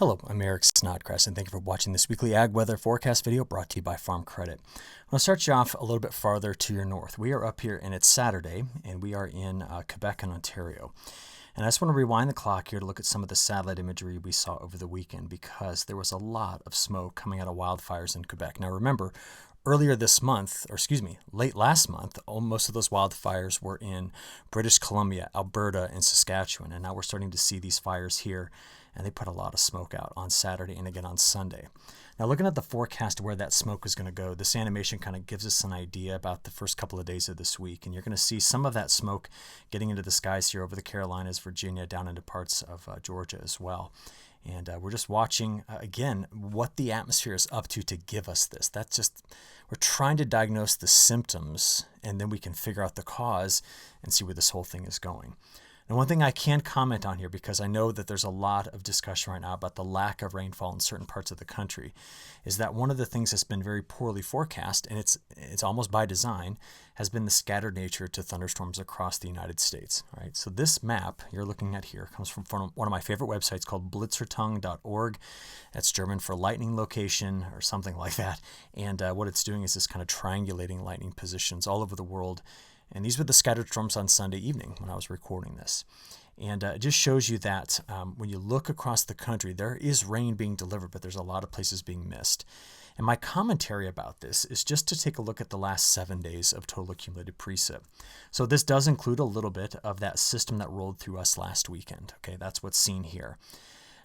Hello, I'm Eric Snodgrass, and thank you for watching this weekly ag weather forecast video brought to you by Farm Credit. I'm going to start you off a little bit farther to your north. We are up here, and it's Saturday, and we are in Quebec and Ontario. And I just want to rewind the clock here to look at some of the satellite imagery we saw over the weekend, because there was a lot of smoke coming out of wildfires in Quebec. Now remember, earlier this month, late last month, most of those wildfires were in British Columbia, Alberta, and Saskatchewan. And now we're starting to see these fires here, and they put a lot of smoke out on Saturday and again on Sunday. Now looking at the forecast where that smoke is going to go, this animation kind of gives us an idea about the first couple of days of this week. And you're going to see some of that smoke getting into the skies here over the Carolinas, Virginia, down into parts of Georgia as well. And we're just watching, again, what the atmosphere is up to give us this. We're trying to diagnose the symptoms, and then we can figure out the cause and see where this whole thing is going. And one thing I can comment on here, because I know that there's a lot of discussion right now about the lack of rainfall in certain parts of the country, is that one of the things that's been very poorly forecast, and it's almost by design, has been the scattered nature to thunderstorms across the United States. All right, so this map you're looking at here comes from one of my favorite websites called blitzertung.org. That's German for lightning location or something like that. And what it's doing is just kind of triangulating lightning positions all over the world. And these were the scattered storms on Sunday evening when I was recording this. And it just shows you that when you look across the country, there is rain being delivered, but there's a lot of places being missed. And my commentary about this is just to take a look at the last 7 days of total accumulated precip. So this does include a little bit of that system that rolled through us last weekend. Okay, that's what's seen here.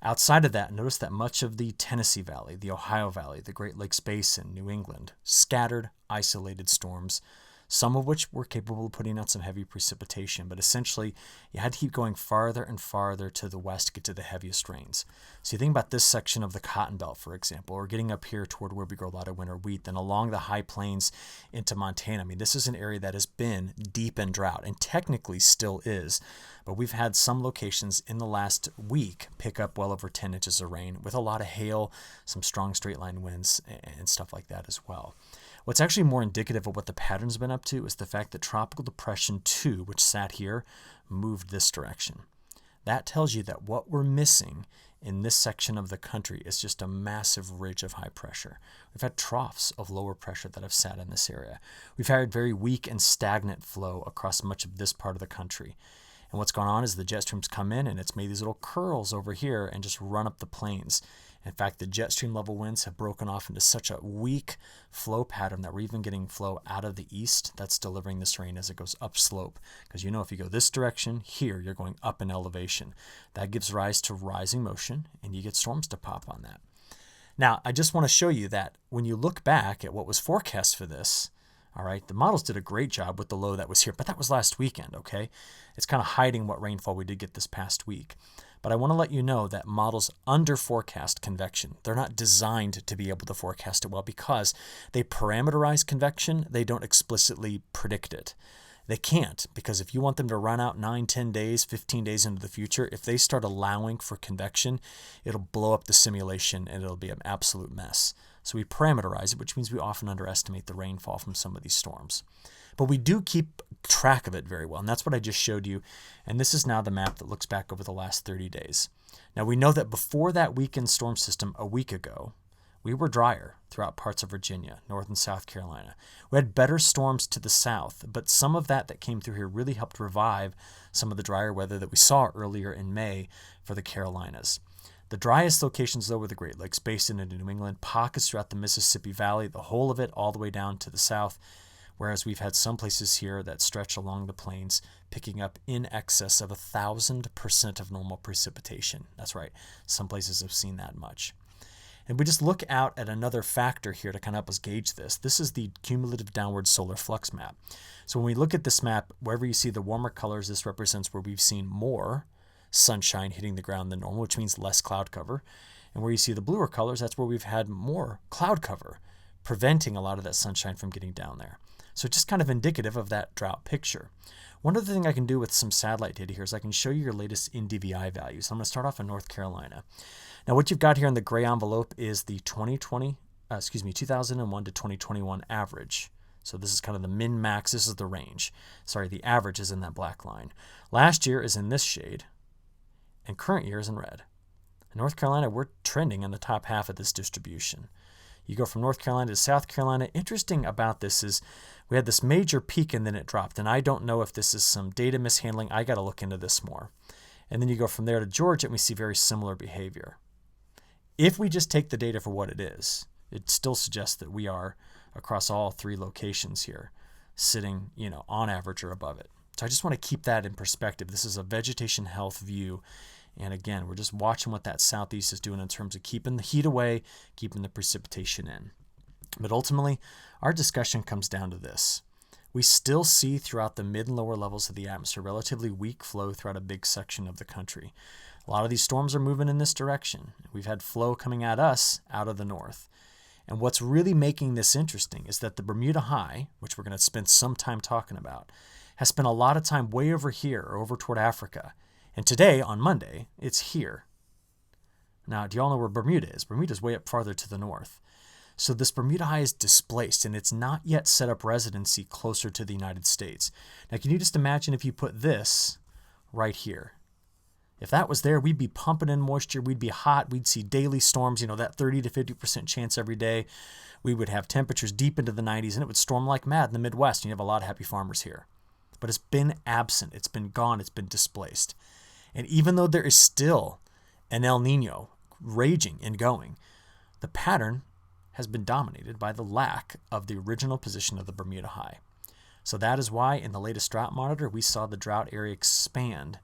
Outside of that, notice that much of the Tennessee Valley, the Ohio Valley, the Great Lakes Basin, New England, scattered, isolated storms, some of which were capable of putting out some heavy precipitation, but essentially you had to keep going farther and farther to the west to get to the heaviest rains. So you think about this section of the Cotton Belt, for example, or getting up here toward where we grow a lot of winter wheat, then along the high plains into Montana. I mean, this is an area that has been deep in drought and technically still is, but we've had some locations in the last week pick up well over 10 inches of rain with a lot of hail, some strong straight line winds, and stuff like that as well. What's actually more indicative of what the pattern's been up to is the fact that Tropical Depression 2, which sat here, moved this direction. That tells you that what we're missing in this section of the country is just a massive ridge of high pressure. We've had troughs of lower pressure that have sat in this area. We've had very weak and stagnant flow across much of this part of the country. And what's gone on is the jet streams come in and it's made these little curls over here and just run up the plains. In fact, the jet stream level winds have broken off into such a weak flow pattern that we're even getting flow out of the east that's delivering this rain as it goes upslope. Because if you go this direction, here you're going up in elevation. That gives rise to rising motion, and you get storms to pop on that. Now, I just want to show you that when you look back at what was forecast for this, all right, the models did a great job with the low that was here, but that was last weekend, okay? It's kind of hiding what rainfall we did get this past week. But I want to let you know that models under forecast convection. They're not designed to be able to forecast it well because they parameterize convection. They don't explicitly predict it. They can't, because if you want them to run out 9, 10 days, 15 days into the future, if they start allowing for convection, it'll blow up the simulation and it'll be an absolute mess. So we parameterize it, which means we often underestimate the rainfall from some of these storms. But we do keep track of it very well, and that's what I just showed you. And this is now the map that looks back over the last 30 days. Now we know that before that weekend storm system a week ago, we were drier throughout parts of Virginia, North and South Carolina. We had better storms to the south, but some of that came through here really helped revive some of the drier weather that we saw earlier in May for the Carolinas. The driest locations, though, were the Great Lakes Basin into New England, pockets throughout the Mississippi Valley, the whole of it all the way down to the south, whereas we've had some places here that stretch along the plains picking up in excess of 1,000% of normal precipitation. That's right, some places have seen that much. And we just look out at another factor here to kind of help us gauge this. This is the cumulative downward solar flux map. So when we look at this map, wherever you see the warmer colors, this represents where we've seen more sunshine hitting the ground than normal, which means less cloud cover. And where you see the bluer colors, that's where we've had more cloud cover, preventing a lot of that sunshine from getting down there. So just kind of indicative of that drought picture. One other thing I can do with some satellite data here is I can show you your latest NDVI values. I'm going to start off in North Carolina. Now what you've got here in the gray envelope is the 2001 to 2021 average. So this is kind of the min-max. This is the range. Sorry, the average is in that black line. Last year is in this shade, and current year is in red. In North Carolina, we're trending in the top half of this distribution. You go from North Carolina to South Carolina. Interesting about this is we had this major peak and then it dropped. And I don't know if this is some data mishandling. I got to look into this more. And then you go from there to Georgia and we see very similar behavior. If we just take the data for what it is, it still suggests that we are across all three locations here sitting, on average or above it. So I just want to keep that in perspective. This is a vegetation health view. And again, we're just watching what that southeast is doing in terms of keeping the heat away, keeping the precipitation in. But ultimately, our discussion comes down to this. We still see throughout the mid and lower levels of the atmosphere relatively weak flow throughout a big section of the country. A lot of these storms are moving in this direction. We've had flow coming at us out of the north. And what's really making this interesting is that the Bermuda High, which we're going to spend some time talking about, has spent a lot of time way over here, over toward Africa. And today, on Monday, it's here. Now, do you all know where Bermuda is? Bermuda's way up farther to the north. So this Bermuda High is displaced, and it's not yet set up residency closer to the United States. Now, can you just imagine if you put this right here? If that was there, we'd be pumping in moisture. We'd be hot. We'd see daily storms, that 30 to 50% chance every day. We would have temperatures deep into the 90s, and it would storm like mad in the Midwest. And you have a lot of happy farmers here. But it's been absent. It's been gone. It's been displaced. And even though there is still an El Nino raging and going, the pattern has been dominated by the lack of the original position of the Bermuda High. So that is why in the latest drought monitor, we saw the drought area expand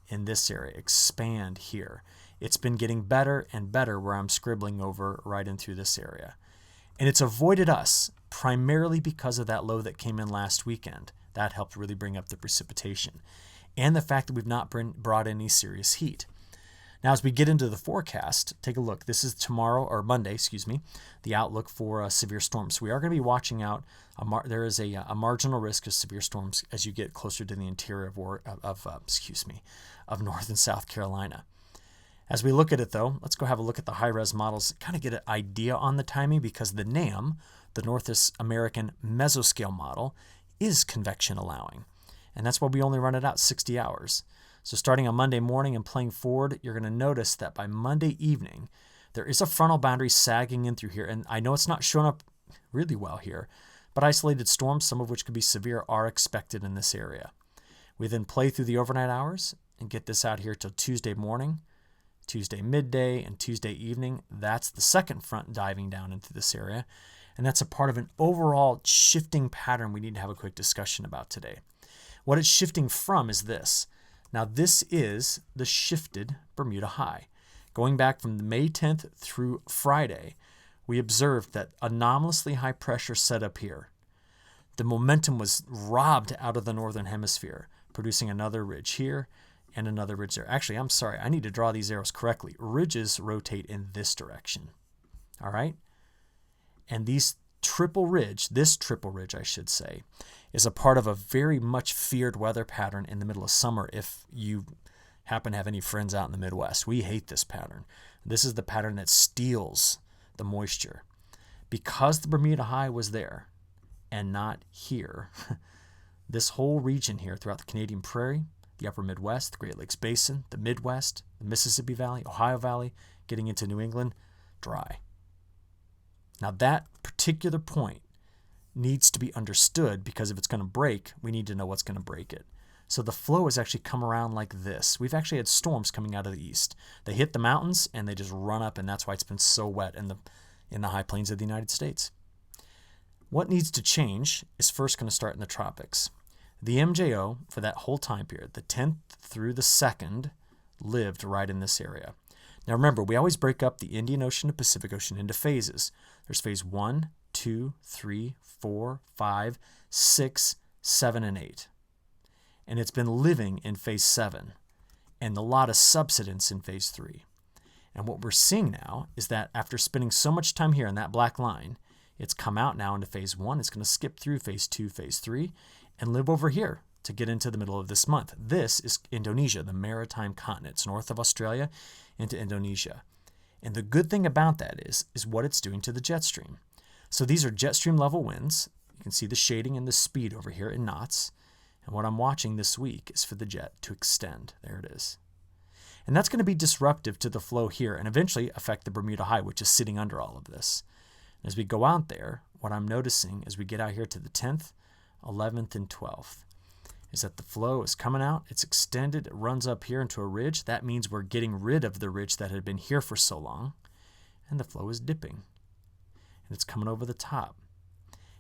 in this area, expand here. It's been getting better and better where I'm scribbling over right in through this area. And it's avoided us primarily because of that low that came in last weekend. That helped really bring up the precipitation. And the fact that we've not brought any serious heat. Now, as we get into the forecast, take a look. This is Monday, the outlook for severe storms. So we are going to be watching out. There is a marginal risk of severe storms as you get closer to the interior of North and South Carolina. As we look at it, though, let's go have a look at the high-res models, kind of get an idea on the timing, because the NAM, the North American Mesoscale model, is convection allowing. And that's why we only run it out 60 hours. So starting on Monday morning and playing forward, you're going to notice that by Monday evening, there is a frontal boundary sagging in through here. And I know it's not showing up really well here, but isolated storms, some of which could be severe, are expected in this area. We then play through the overnight hours and get this out here till Tuesday morning, Tuesday midday, and Tuesday evening. That's the second front diving down into this area. And that's a part of an overall shifting pattern we need to have a quick discussion about today. What it's shifting from is this. Now, this is the shifted Bermuda High. Going back from May 10th through Friday, we observed that anomalously high pressure set up here. The momentum was robbed out of the northern hemisphere, producing another ridge here and another ridge there. Actually, I'm sorry. I need to draw these arrows correctly. Ridges rotate in this direction. All right? And this triple ridge, I should say, is a part of a very much feared weather pattern in the middle of summer if you happen to have any friends out in the Midwest. We hate this pattern. This is the pattern that steals the moisture. Because the Bermuda High was there and not here, this whole region here throughout the Canadian Prairie, the upper Midwest, the Great Lakes Basin, the Midwest, the Mississippi Valley, Ohio Valley, getting into New England, dry. Now that particular point needs to be understood, because if it's going to break, we need to know what's going to break it. So the flow has actually come around like this. We've actually had storms coming out of the east. They hit the mountains and they just run up, and that's why it's been so wet in the high plains of the United States. What needs to change is first going to start in the tropics. The MJO for that whole time period, the 10th through the 2nd, lived right in this area. Now remember, we always break up the Indian Ocean and Pacific Ocean into phases. There's phase 1, 2, 3, 4, 5, 6, 7, and 8. And it's been living in phase 7 and a lot of subsidence in phase 3. And what we're seeing now is that after spending so much time here in that black line, it's come out now into phase 1. It's going to skip through phase 2, phase 3, and live over here to get into the middle of this month. This is Indonesia, the maritime continent. It's north of Australia into Indonesia. And the good thing about that is what it's doing to the jet stream. So these are jet stream level winds. You can see the shading and the speed over here in knots. And what I'm watching this week is for the jet to extend. There it is. And that's going to be disruptive to the flow here and eventually affect the Bermuda High, which is sitting under all of this. As we go out there, what I'm noticing as we get out here to the 10th, 11th, and 12th is that the flow is coming out, it's extended, it runs up here into a ridge. That means we're getting rid of the ridge that had been here for so long, and the flow is dipping. And it's coming over the top.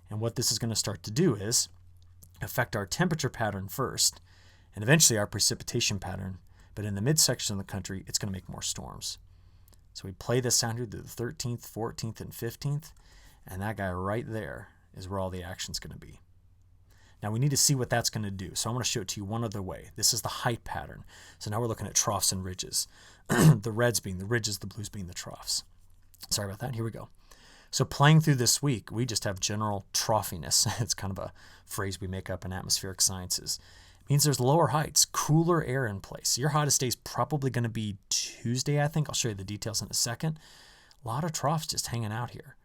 And what this is going to start to do is affect our temperature pattern first, and eventually our precipitation pattern. But in the midsection of the country, it's going to make more storms. So we play this out here through the 13th, 14th, and 15th, and that guy right there is where all the action's going to be. Now we need to see what that's going to do. So I want to show it to you one other way. This is the height pattern. So now we're looking at troughs and ridges. The reds being the ridges, the blues being the troughs. Sorry about that. Here we go. So playing through this week, we just have general troughiness. It's kind of a phrase we make up in atmospheric sciences. It means there's lower heights, cooler air in place. Your hottest day is probably going to be Tuesday, I think. I'll show you the details in a second. A lot of troughs just hanging out here.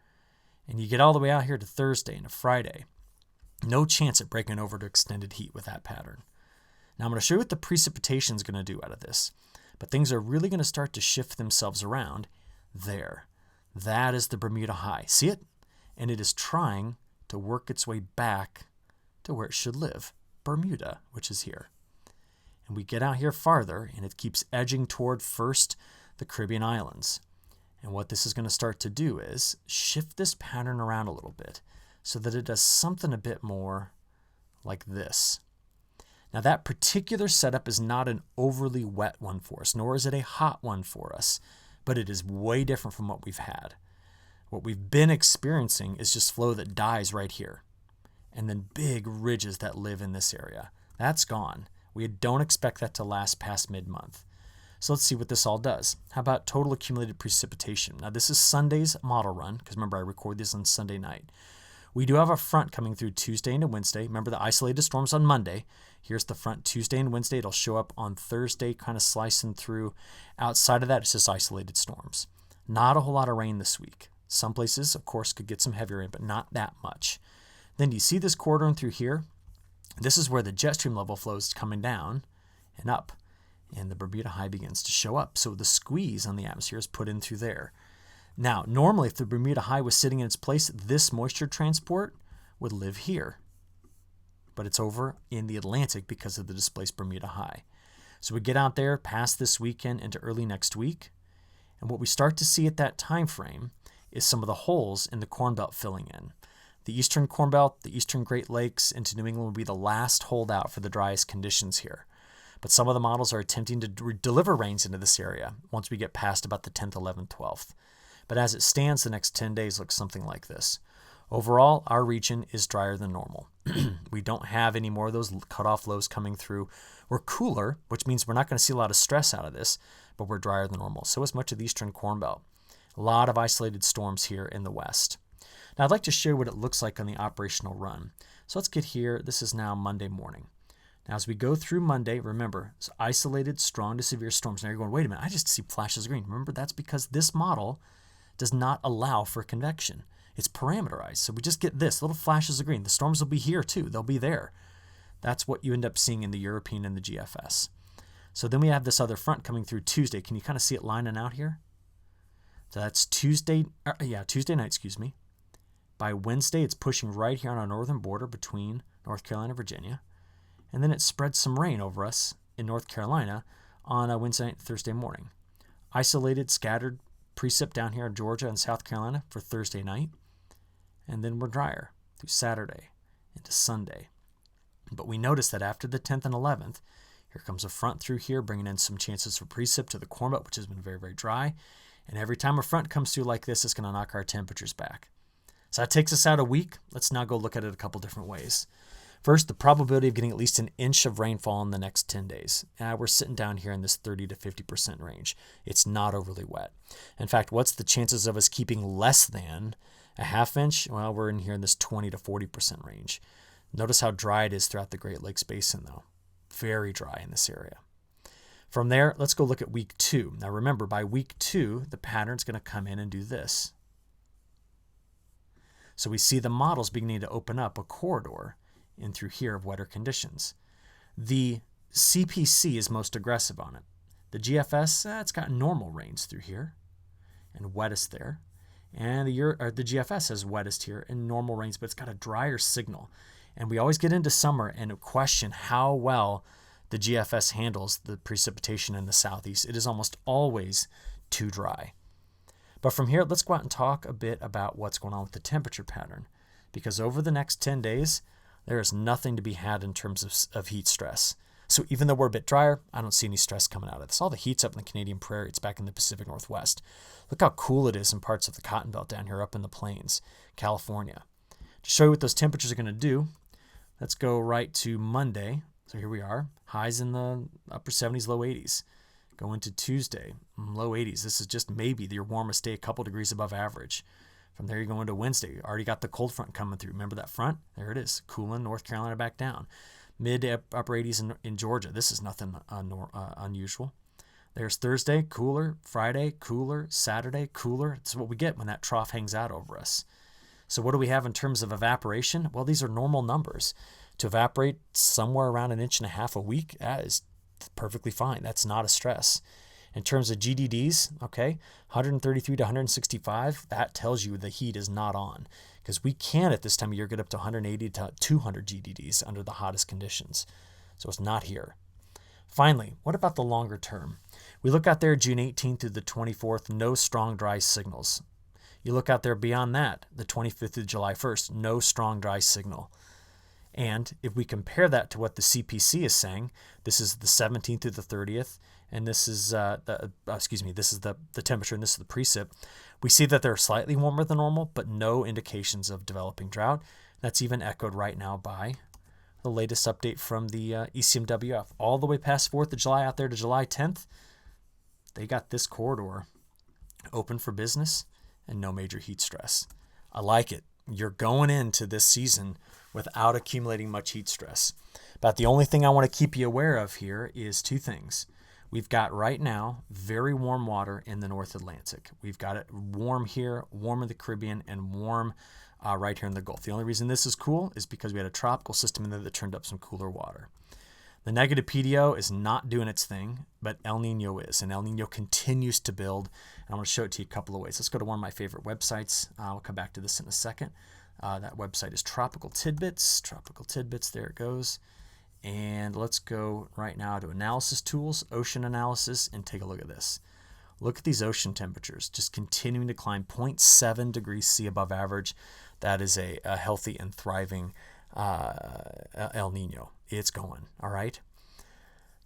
And you get all the way out here to Thursday and to Friday. No chance at breaking over to extended heat with that pattern. Now I'm going to show you what the precipitation is going to do out of this. But things are really going to start to shift themselves around there. That is the Bermuda High. See it? And it is trying to work its way back to where it should live, Bermuda, which is here. And we get out here farther, and it keeps edging toward first the Caribbean islands. And what this is going to start to do is shift this pattern around a little bit so that it does something a bit more like this. Now that particular setup is not an overly wet one for us, nor is it a hot one for us, but it is way different from what we've had. What we've been experiencing is just flow that dies right here, and then big ridges that live in this area. That's gone. We don't expect that to last past mid-month. So let's see what this all does. How about total accumulated precipitation? Now this is Sunday's model run, because remember I record this on Sunday night. We do have a front coming through Tuesday into Wednesday. Remember the isolated storms on Monday. Here's the front Tuesday and Wednesday. It'll show up on Thursday, kind of slicing through. Outside of that, it's just isolated storms. Not a whole lot of rain this week. Some places, of course, could get some heavy rain, but not that much. Then do you see this corridor through here? This is where the jet stream level flows coming down and up, and the Bermuda High begins to show up. So the squeeze on the atmosphere is put in through there. Now, normally, if the Bermuda High was sitting in its place, this moisture transport would live here. But it's over in the Atlantic because of the displaced Bermuda High. So we get out there past this weekend into early next week. And what we start to see at that time frame is some of the holes in the Corn Belt filling in. The eastern Corn Belt, the eastern Great Lakes into New England will be the last holdout for the driest conditions here. But some of the models are attempting to deliver rains into this area once we get past about the 10th, 11th, 12th. But as it stands, the next 10 days looks something like this. Overall, our region is drier than normal. We don't have any more of those cutoff lows coming through. We're cooler, which means we're not going to see a lot of stress out of this, but we're drier than normal. So is much of the eastern Corn Belt. A lot of isolated storms here in the west. Now, I'd like to show you what it looks like on the operational run. So let's get here. This is now Monday morning. Now, as we go through Monday, remember, it's isolated, strong to severe storms. Now you're going, wait a minute, I just see flashes of green. Remember, that's because this model does not allow for convection. It's parameterized. So we just get this, little flashes of green. The storms will be here too. They'll be there. That's what you end up seeing in the European and the GFS. So then we have this other front coming through Tuesday. Can you kind of see it lining out here? So that's Tuesday night, By Wednesday, it's pushing right here on our northern border between North Carolina and Virginia. And then it spreads some rain over us in North Carolina on a Wednesday night, Thursday morning. Isolated, scattered precip down here in Georgia and South Carolina for Thursday night. And then we're drier through Saturday into Sunday. But we notice that after the 10th and 11th, here comes a front through here, bringing in some chances for precip to the Corn Belt, which has been very, very dry. And every time a front comes through like this, it's going to knock our temperatures back. So that takes us out a week. Let's now go look at it a couple different ways. First, the probability of getting at least an inch of rainfall in the next 10 days. We're sitting down here in this 30 to 50% range. It's not overly wet. In fact, what's the chances of us keeping less than a half inch? Well, we're in here in this 20 to 40% range. Notice how dry it is throughout the Great Lakes Basin, though. Very dry in this area. From there, let's go look at week 2. Now remember, by week 2, the pattern's going to come in and do this. So we see the models beginning to open up a corridor in through here of wetter conditions. The CPC is most aggressive on it. The GFS, it's got normal rains through here and wettest there. And the GFS has wettest here and normal rains, but it's got a drier signal. And we always get into summer and question how well the GFS handles the precipitation in the southeast. It is almost always too dry. But from here, let's go out and talk a bit about what's going on with the temperature pattern. Because over the next 10 days, there is nothing to be had in terms of heat stress. So even though we're a bit drier, I don't see any stress coming out of this. All the heat's up in the Canadian prairie. It's back in the Pacific Northwest. Look how cool it is in parts of the Cotton Belt down here up in the plains, California. To show you what those temperatures are going to do, let's go right to Monday. So here we are. Highs in the upper 70s, low 80s. Go into Tuesday, low 80s. This is just maybe your warmest day, a couple degrees above average. From there, you go into Wednesday. Already got the cold front coming through. Remember that front? There it is. Cooling North Carolina back down. Mid to upper 80s in Georgia. This is nothing unusual. There's Thursday, cooler. Friday, cooler. Saturday, cooler. This is what we get when that trough hangs out over us. So what do we have in terms of evaporation? Well, these are normal numbers. To evaporate somewhere around 1.5 inches a week, that is perfectly fine. That's not a stress. In terms of GDDs, okay, 133 to 165, that tells you the heat is not on. Because we can at this time of year get up to 180 to 200 GDDs under the hottest conditions. So it's not here. Finally, what about the longer term? We look out there June 18th through the 24th, no strong dry signals. You look out there beyond that, the 25th through July 1st, no strong dry signal. And if we compare that to what the CPC is saying, this is the 17th through the 30th, and this is this is the temperature and this is the precip. We see that they're slightly warmer than normal, but no indications of developing drought. That's even echoed right now by the latest update from the ECMWF. All the way past 4th of July out there to July 10th, they got this corridor open for business and no major heat stress. I like it. You're going into this season without accumulating much heat stress. But the only thing I want to keep you aware of here is two things. We've got right now very warm water in the North Atlantic. We've got it warm here, warm in the Caribbean, and warm right here in the Gulf. The only reason this is cool is because we had a tropical system in there that turned up some cooler water. The negative PDO is not doing its thing, but El Nino is, and El Nino continues to build. And I'm going to show it to you a couple of ways. Let's go to one of my favorite websites. I'll come back to this in a second. That website is Tropical Tidbits. Tropical Tidbits, there it goes. And let's go right now to Analysis Tools, Ocean Analysis, and take a look at this. Look at these ocean temperatures, just continuing to climb 0.7 degrees C above average. That is a healthy and thriving El Nino. It's going, all right?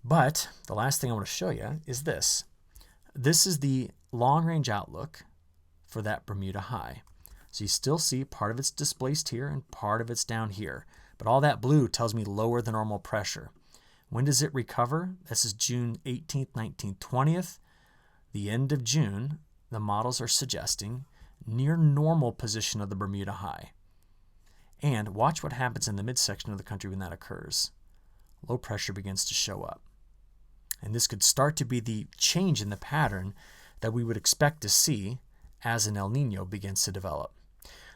But the last thing I want to show you is this. This is the long-range outlook for that Bermuda high. So you still see part of it's displaced here and part of it's down here. But all that blue tells me lower than normal pressure. When does it recover? This is June 18th, 19th, 20th. The end of June, the models are suggesting near normal position of the Bermuda high. And watch what happens in the midsection of the country when that occurs. Low pressure begins to show up. And this could start to be the change in the pattern that we would expect to see as an El Nino begins to develop.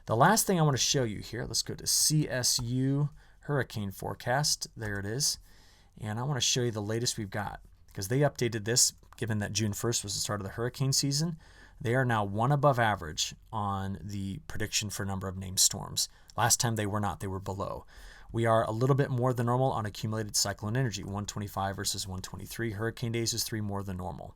The last thing I want to show you here, let's go to CSU hurricane forecast. There it is. And I want to show you the latest we've got because they updated this given that June 1st was the start of the hurricane season. They are now one above average on the prediction for number of named storms. Last time they were not, they were below. We are a little bit more than normal on accumulated cyclone energy, 125 versus 123. Hurricane days is 3 more than normal.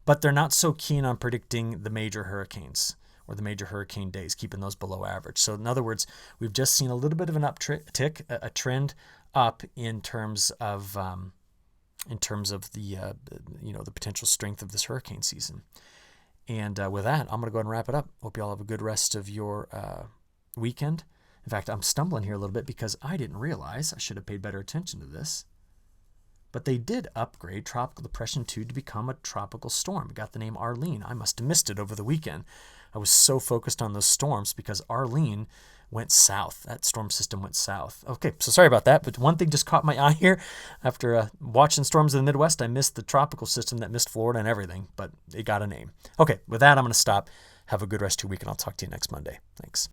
But they're not so keen on predicting the major hurricanes or the major hurricane days, keeping those below average. So in other words, we've just seen a little bit of an uptick, a trend up in terms of the the potential strength of this hurricane season. And with that, I'm going to go ahead and wrap it up. Hope you all have a good rest of your weekend. In fact, I'm stumbling here a little bit because I didn't realize, I should have paid better attention to this, but they did upgrade Tropical Depression 2 to become a tropical storm. It got the name Arlene. I must have missed it over the weekend. I was so focused on those storms because Arlene went south. That storm system went south. Okay, so sorry about that, but one thing just caught my eye here. After watching storms in the Midwest, I missed the tropical system that missed Florida and everything, but it got a name. Okay, with that, I'm going to stop. Have a good rest of your week, and I'll talk to you next Monday. Thanks.